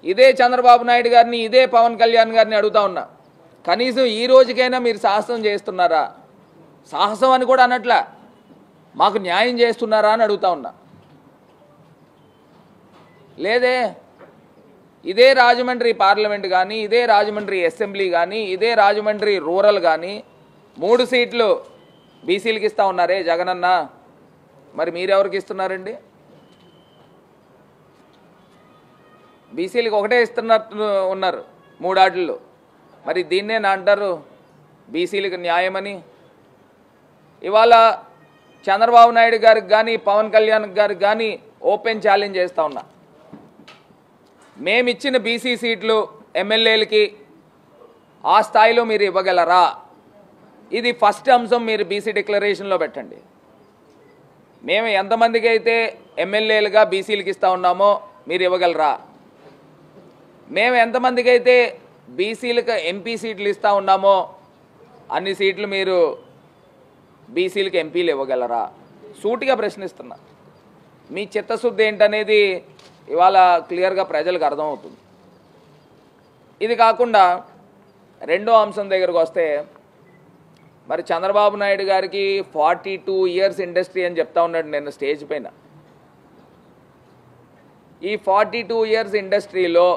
ఇదే చంద్రబాబు నాయుడు గారిని, ఇదే పవన్ కళ్యాణ్ గారిని అడుగుతా ఉన్నా, కనీసం ఈ రోజుకైనా మీరు సాహసం చేస్తున్నారా? సాహసం అని కూడా అనట్లా, మాకు న్యాయం చేస్తున్నారా అని అడుగుతా ఉన్నా. లేదే. ఇదే రాజమండ్రి పార్లమెంట్ కానీ, ఇదే రాజమండ్రి అసెంబ్లీ కానీ, ఇదే రాజమండ్రి రూరల్ కానీ 3 సీట్లు బీసీలకు ఇస్తా ఉన్నారే జగనన్న, మరి మీరెవరికి ఇస్తున్నారండి? బీసీలకు ఒకటే ఇస్తున్నట్టు ఉన్నారు 3 ఆటల్లో. మరి దీన్నే నా అంటారు బీసీలకు న్యాయమని? ఇవాళ చంద్రబాబు నాయుడు గారికి కానీ, పవన్ కళ్యాణ్ గారికి కానీ ఓపెన్ ఛాలెంజ్ చేస్తూ ఉన్నా, మేమిచ్చిన బీసీ సీట్లు ఎమ్మెల్యేలకి ఆ స్థాయిలో మీరు ఇవ్వగలరా? ఇది ఫస్ట్ అంశం మీరు బీసీ డిక్లరేషన్లో పెట్టండి. మేము ఎంతమందికి అయితే ఎమ్మెల్యేలుగా బీసీలకు ఇస్తూ ఉన్నామో మీరు ఇవ్వగలరా? మేము ఎంతమందికి అయితే బీసీలకు ఎంపీ సీట్లు ఇస్తూ ఉన్నామో అన్ని సీట్లు మీరు బీసీలకు ఎంపీలు ఇవ్వగలరా? సూటిగా ప్రశ్నిస్తున్నా. మీ చిత్తశుద్ధి ఏంటనేది ఇవాళ క్లియర్గా ప్రజలకు అర్థమవుతుంది. ఇది కాకుండా రెండో అంశం దగ్గరకు వస్తే, మరి చంద్రబాబు నాయుడు గారికి 42 ఇయర్స్ ఇండస్ట్రీ అని చెప్తా ఉన్నాడు నేను స్టేజ్ పైన. ఈ 42 ఇయర్స్ ఇండస్ట్రీలో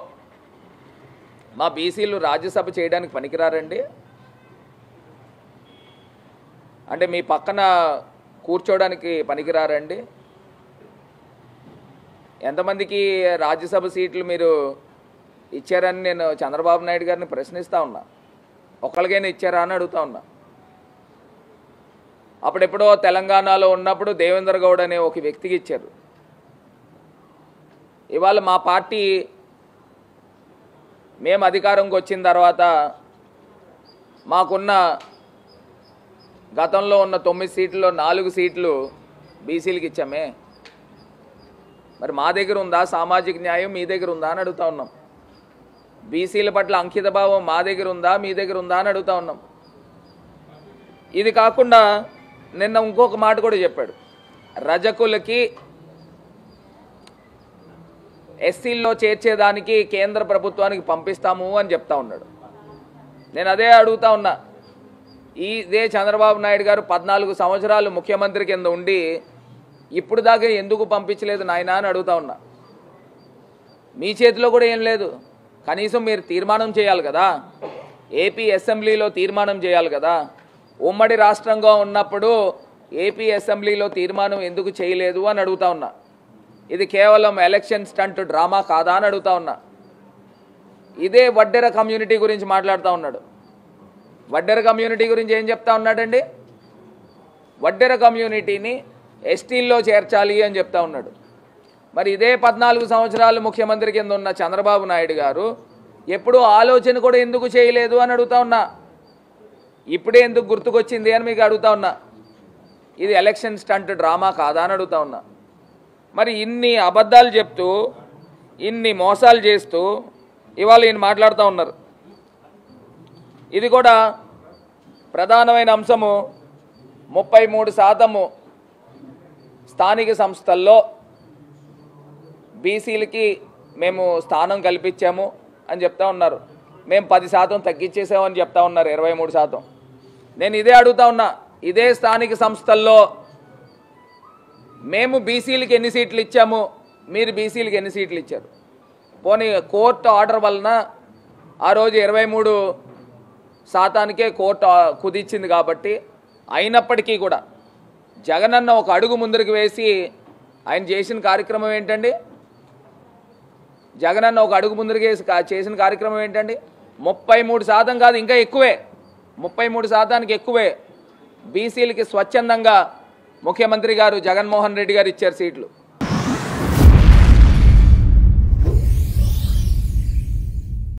మా బీసీలు రాజ్యసభ చేయడానికి పనికిరారండి? అంటే మీ పక్కన కూర్చోడానికి పనికిరారండి? ఎంతమందికి రాజ్యసభ సీట్లు మీరు ఇచ్చారని నేను చంద్రబాబు నాయుడు గారిని ప్రశ్నిస్తూ ఉన్నా. ఒక్కరికైనా ఇచ్చారా అని అడుగుతా ఉన్నా. అప్పుడెప్పుడో తెలంగాణలో ఉన్నప్పుడు దేవేంద్ర గౌడ్ అనే ఒక వ్యక్తికి ఇచ్చారు. ఇవాళ మా పార్టీ మేము అధికారంకి వచ్చిన తర్వాత మాకున్న గతంలో ఉన్న 9 సీట్లలో 4 సీట్లు బీసీలకు ఇచ్చామే. మరి మా దగ్గర ఉందా సామాజిక న్యాయం? మీ దగ్గర ఉందా అని అడుగుతా ఉన్నాం. బీసీల పట్ల అంకిత భావం మా దగ్గర ఉందా మీ దగ్గర ఉందా అని అడుగుతా ఉన్నాం. ఇది కాకుండా నిన్న ఇంకొక మాట కూడా చెప్పాడు, రజకులకి ఎస్సీల్లో చేర్చేదానికి కేంద్ర ప్రభుత్వానికి పంపిస్తాము అని చెప్తా ఉన్నాడు. నేను అదే అడుగుతా ఉన్నా, ఇదే చంద్రబాబు నాయుడు గారు 14 సంవత్సరాలు ముఖ్యమంత్రి కింద ఉండి ఇప్పుడు దాకా ఎందుకు పంపించలేదు నాయనా అని అడుగుతా ఉన్నా. మీ చేతిలో కూడా ఏం లేదు, కనీసం మీరు తీర్మానం చేయాలి కదా, ఏపీ అసెంబ్లీలో తీర్మానం చేయాలి కదా. ఉమ్మడి రాష్ట్రంగా ఉన్నప్పుడు ఏపీ అసెంబ్లీలో తీర్మానం ఎందుకు చేయలేదు అని అడుగుతా ఉన్నా. ఇది కేవలం ఎలక్షన్ స్టంట్ డ్రామా కాదా అని అడుగుతా ఉన్నా. ఇదే వడ్డెర కమ్యూనిటీ గురించి మాట్లాడుతూ ఉన్నాడు. వడ్డెర కమ్యూనిటీ గురించి ఏం చెప్తా ఉన్నాడండి? వడ్డెర కమ్యూనిటీని ఎస్టీల్లో చేర్చాలి అని చెప్తా ఉన్నాడు. మరి ఇదే 14 సంవత్సరాలు ముఖ్యమంత్రి కింద ఉన్న చంద్రబాబు నాయుడు గారు ఎప్పుడూ ఆలోచన కూడా ఎందుకు చేయలేదు అని అడుగుతా ఉన్నా. ఇప్పుడే ఎందుకు గుర్తుకొచ్చింది అని మీకు అడుగుతా ఉన్నా. ఇది ఎలక్షన్ స్టంట్ డ్రామా కాదా అని అడుగుతా ఉన్నా. మరి ఇన్ని అబద్ధాలు చెప్తూ ఇన్ని మోసాలు చేస్తూ ఇవాళ ఈయన మాట్లాడుతూ ఉన్నారు. ఇది కూడా ప్రధానమైన అంశము. 33% స్థానిక సంస్థల్లో బీసీలకి మేము స్థానం కల్పించాము అని చెప్తా ఉన్నారు. మేము 10% తగ్గించేసామని చెప్తా ఉన్నారు, 23%. నేను ఇదే అడుగుతా ఉన్నా, ఇదే స్థానిక సంస్థల్లో మేము బీసీలకి ఎన్ని సీట్లు ఇచ్చాము, మీరు బీసీలకి ఎన్ని సీట్లు ఇచ్చారు? పోనీ కోర్టు ఆర్డర్ వలన ఆ రోజు 23%కే కోర్టు కుదిచ్చింది కాబట్టి, అయినప్పటికీ కూడా జగనన్న ఒక అడుగు ముందరికి వేసి ఆయన చేసిన కార్యక్రమం ఏంటండి? జగనన్న ఒక అడుగు ముందరికి వేసి చేసిన కార్యక్రమం ఏంటండి? 33% కాదు, ఇంకా ఎక్కువే, 33%కి ఎక్కువే బీసీలకి స్వచ్ఛందంగా ముఖ్యమంత్రి గారు జగన్మోహన్ రెడ్డి గారు ఇచ్చారు సీట్లు.